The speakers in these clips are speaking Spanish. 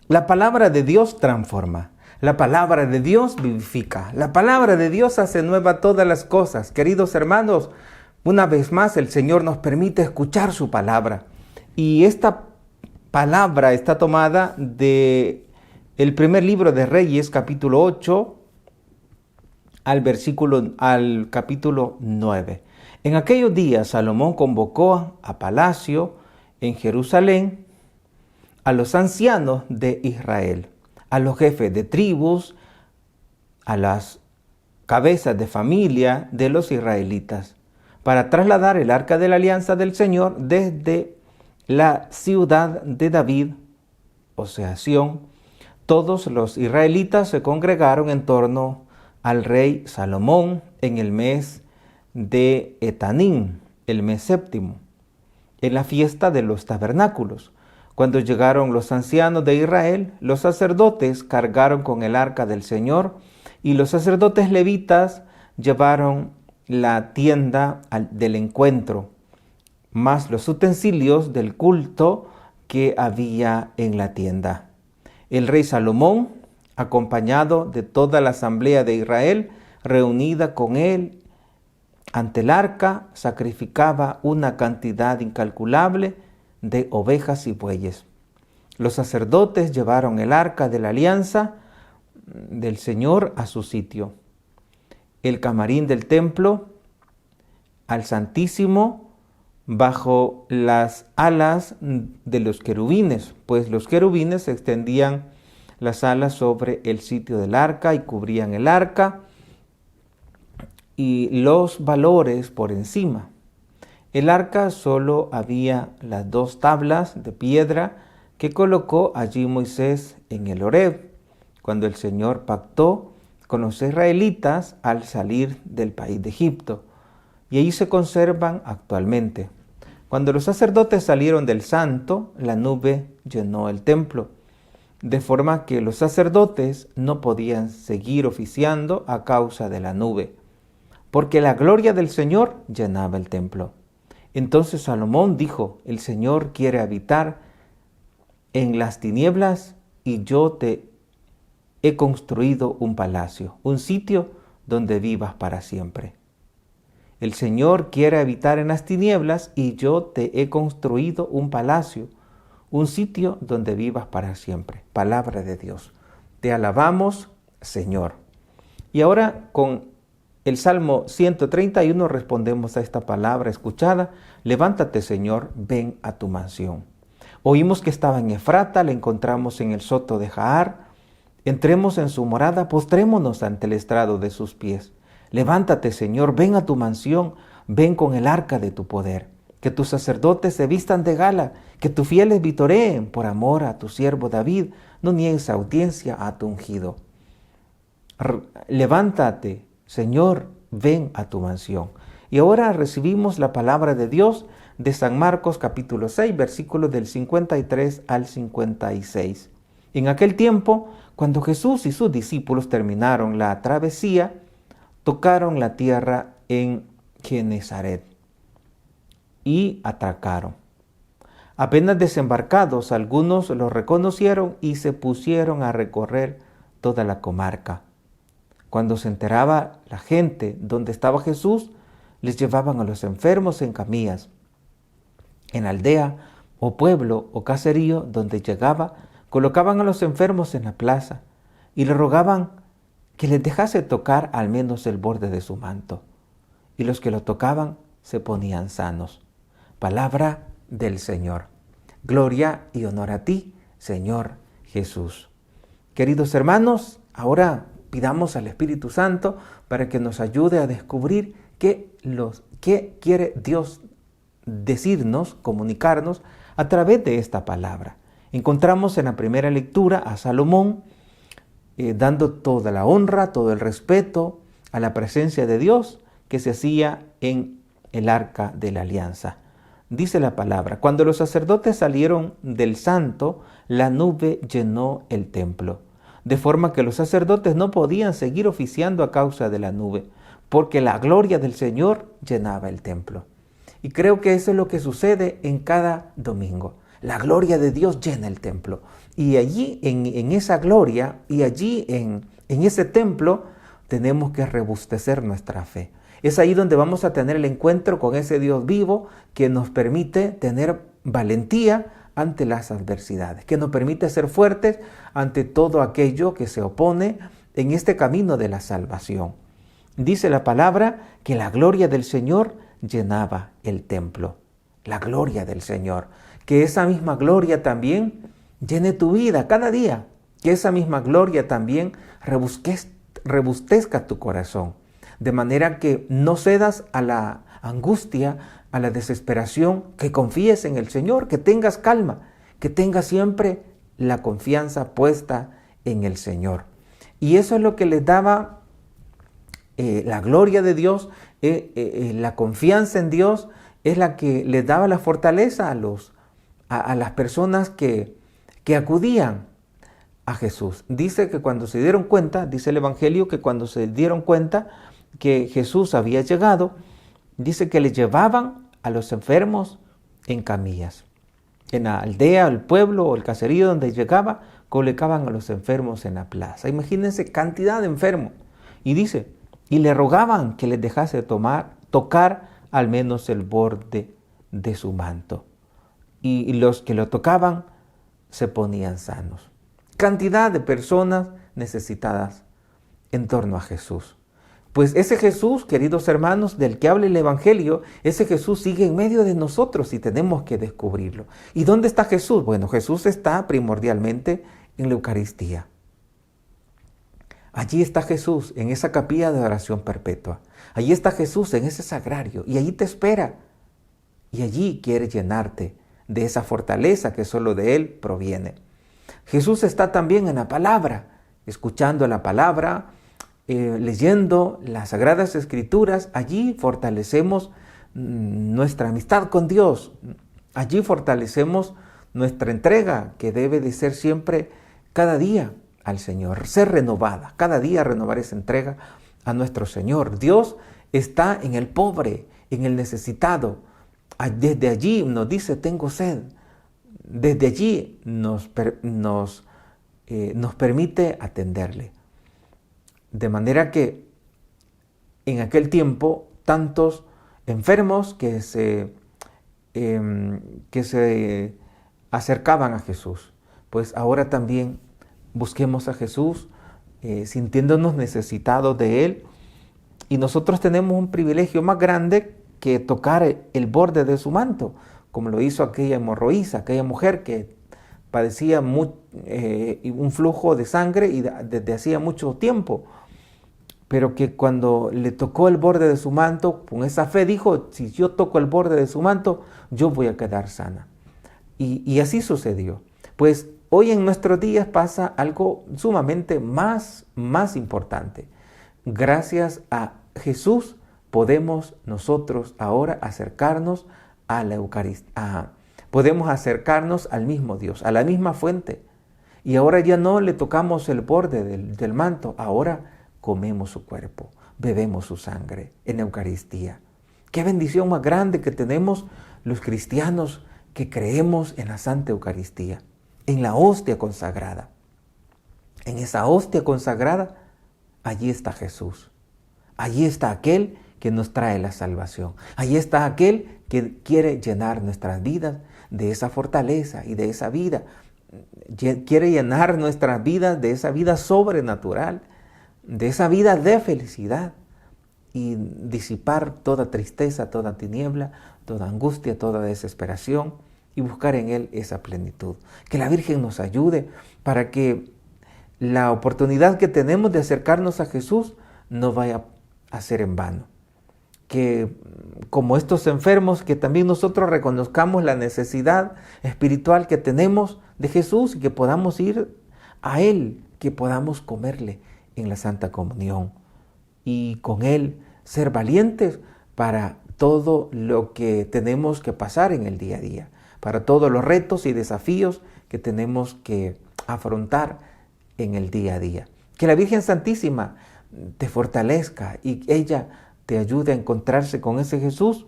La palabra de Dios transforma. La palabra de Dios vivifica. La palabra de Dios hace nueva todas las cosas. Queridos hermanos, una vez más el Señor nos permite escuchar su palabra. Y esta palabra está tomada de el primer libro de Reyes, capítulo 8, al capítulo 9. En aquellos días Salomón convocó a palacio en Jerusalén a los ancianos de Israel, a los jefes de tribus, a las cabezas de familia de los israelitas, para trasladar el arca de la alianza del Señor desde la ciudad de David, o sea, Sión. Todos los israelitas se congregaron en torno al rey Salomón en el mes de Etanín, el mes séptimo, en la fiesta de los tabernáculos. Cuando llegaron los ancianos de Israel, los sacerdotes cargaron con el arca del Señor y los sacerdotes levitas llevaron la tienda del encuentro, más los utensilios del culto que había en la tienda. El rey Salomón, acompañado de toda la asamblea de Israel, reunida con él ante el arca, sacrificaba una cantidad incalculable de ovejas y bueyes. Los sacerdotes llevaron el arca de la alianza del Señor a su sitio, el camarín del templo, al Santísimo, bajo las alas de los querubines, pues los querubines extendían las alas sobre el sitio del arca y cubrían el arca y los valores por encima. El arca solo había las 2 tablas de piedra que colocó allí Moisés en el Horeb, cuando el Señor pactó con los israelitas al salir del país de Egipto, y allí se conservan actualmente. Cuando los sacerdotes salieron del santo, la nube llenó el templo, de forma que los sacerdotes no podían seguir oficiando a causa de la nube, porque la gloria del Señor llenaba el templo. Entonces Salomón dijo: el Señor quiere habitar en las tinieblas y yo te he construido un palacio, un sitio donde vivas para siempre. El Señor quiere habitar en las tinieblas y yo te he construido un palacio, un sitio donde vivas para siempre. Palabra de Dios. Te alabamos, Señor. Y ahora con el Salmo 131 respondemos a esta palabra escuchada: levántate, Señor, ven a tu mansión. Oímos que estaba en Efrata, la encontramos en el soto de Jaar. Entremos en su morada, postrémonos ante el estrado de sus pies. Levántate, Señor, ven a tu mansión, ven con el arca de tu poder. Que tus sacerdotes se vistan de gala, que tus fieles vitoreen por amor a tu siervo David. No niegues audiencia a tu ungido. Levántate, Señor, ven a tu mansión. Y ahora recibimos la palabra de Dios de San Marcos capítulo 6, versículos del 53 al 56. En aquel tiempo, cuando Jesús y sus discípulos terminaron la travesía, tocaron la tierra en Genesaret y atracaron. Apenas desembarcados, algunos los reconocieron y se pusieron a recorrer toda la comarca. Cuando se enteraba la gente dónde estaba Jesús, les llevaban a los enfermos en camillas. En aldea o pueblo o caserío donde llegaba, colocaban a los enfermos en la plaza y le rogaban que les dejase tocar al menos el borde de su manto. Y los que lo tocaban se ponían sanos. Palabra del Señor. Gloria y honor a ti, Señor Jesús. Queridos hermanos, ahora pidamos al Espíritu Santo para que nos ayude a descubrir qué quiere Dios decirnos, comunicarnos a través de esta palabra. Encontramos en la primera lectura a Salomón dando toda la honra, todo el respeto a la presencia de Dios que se hacía en el arca de la alianza. Dice la palabra: cuando los sacerdotes salieron del santo, la nube llenó el templo, de forma que los sacerdotes no podían seguir oficiando a causa de la nube, porque la gloria del Señor llenaba el templo. Y creo que eso es lo que sucede en cada domingo. La gloria de Dios llena el templo. Y allí en esa gloria y allí en ese templo tenemos que robustecer nuestra fe. Es ahí donde vamos a tener el encuentro con ese Dios vivo que nos permite tener valentía ante las adversidades, que nos permite ser fuertes ante todo aquello que se opone en este camino de la salvación. Dice la palabra que la gloria del Señor llenaba el templo. La gloria del Señor. Que esa misma gloria también llene tu vida cada día. Que esa misma gloria también rebustezca tu corazón. De manera que no cedas a la angustia, a la desesperación, que confíes en el Señor, que tengas calma, que tengas siempre la confianza puesta en el Señor. Y eso es lo que les daba la gloria de Dios, la confianza en Dios, es la que les daba la fortaleza a las personas que acudían a Jesús. Dice que cuando se dieron cuenta, dice el Evangelio, que cuando se dieron cuenta que Jesús había llegado, dice que le llevaban a los enfermos en camillas. En la aldea, el pueblo o el caserío donde llegaba, colocaban a los enfermos en la plaza. Imagínense cantidad de enfermos. Y dice, y le rogaban que les dejase tocar al menos el borde de su manto. Y los que lo tocaban se ponían sanos. Cantidad de personas necesitadas en torno a Jesús. Pues ese Jesús, queridos hermanos, del que habla el Evangelio, ese Jesús sigue en medio de nosotros y tenemos que descubrirlo. ¿Y dónde está Jesús? Bueno, Jesús está primordialmente en la Eucaristía. Allí está Jesús en esa capilla de oración perpetua. Allí está Jesús en ese sagrario y allí te espera. Y allí quiere llenarte de esa fortaleza que solo de Él proviene. Jesús está también en la palabra, escuchando la palabra, leyendo las Sagradas Escrituras. Allí fortalecemos nuestra amistad con Dios. Allí fortalecemos nuestra entrega, que debe de ser siempre, cada día, al Señor, ser renovada, cada día renovar esa entrega a nuestro Señor. Dios está en el pobre, en el necesitado. Desde allí nos dice, tengo sed. Desde allí nos permite atenderle. De manera que en aquel tiempo tantos enfermos que se acercaban a Jesús, pues ahora también busquemos a Jesús sintiéndonos necesitados de Él. Y nosotros tenemos un privilegio más grande que tocar el borde de su manto, como lo hizo aquella hemorroísa, aquella mujer que padecía un flujo de sangre y desde hacía mucho tiempo, pero que cuando le tocó el borde de su manto, con esa fe dijo, si yo toco el borde de su manto, yo voy a quedar sana. Y así sucedió. Pues hoy en nuestros días pasa algo sumamente más importante. Gracias a Jesús podemos nosotros ahora acercarnos a la Eucaristía. Podemos acercarnos al mismo Dios, a la misma fuente. Y ahora ya no le tocamos el borde del manto, ahora comemos su cuerpo, bebemos su sangre en Eucaristía. Qué bendición más grande que tenemos los cristianos que creemos en la Santa Eucaristía, en la hostia consagrada. En esa hostia consagrada, allí está Jesús. Allí está aquel que nos trae la salvación. Allí está aquel que quiere llenar nuestras vidas de esa fortaleza y de esa vida. Quiere llenar nuestras vidas de esa vida sobrenatural, de esa vida de felicidad y disipar toda tristeza, toda tiniebla, toda angustia, toda desesperación y buscar en Él esa plenitud. Que la Virgen nos ayude para que la oportunidad que tenemos de acercarnos a Jesús no vaya a ser en vano. Que como estos enfermos, que también nosotros reconozcamos la necesidad espiritual que tenemos de Jesús y que podamos ir a Él, que podamos comerle en la Santa Comunión y con Él ser valientes para todo lo que tenemos que pasar en el día a día, para todos los retos y desafíos que tenemos que afrontar en el día a día. Que la Virgen Santísima te fortalezca y ella te ayude a encontrarse con ese Jesús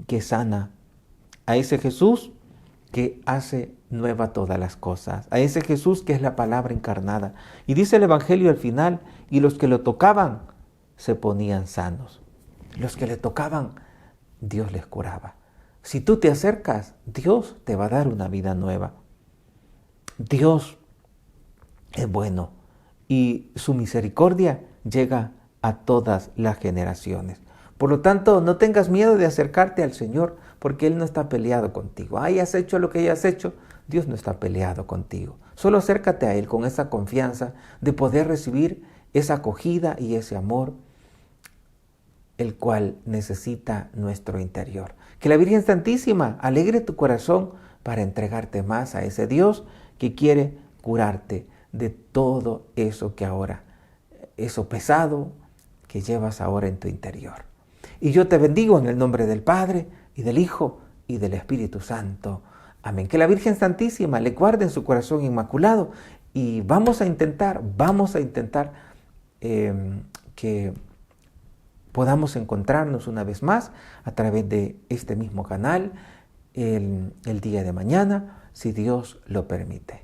que sana, a ese Jesús que hace nueva todas las cosas. A ese Jesús que es la palabra encarnada. Y dice el Evangelio al final, y los que lo tocaban se ponían sanos. Los que le tocaban, Dios les curaba. Si tú te acercas, Dios te va a dar una vida nueva. Dios es bueno y su misericordia llega a todas las generaciones. Por lo tanto, no tengas miedo de acercarte al Señor, porque Él no está peleado contigo. Hayas hecho lo que hayas hecho, Dios no está peleado contigo. Solo acércate a Él con esa confianza de poder recibir esa acogida y ese amor, el cual necesita nuestro interior. Que la Virgen Santísima alegre tu corazón para entregarte más a ese Dios que quiere curarte de todo eso que ahora, eso pesado que llevas ahora en tu interior. Y yo te bendigo en el nombre del Padre, y del Hijo, y del Espíritu Santo. Amén. Que la Virgen Santísima le guarde en su corazón inmaculado, y vamos a intentar que podamos encontrarnos una vez más a través de este mismo canal el día de mañana, si Dios lo permite.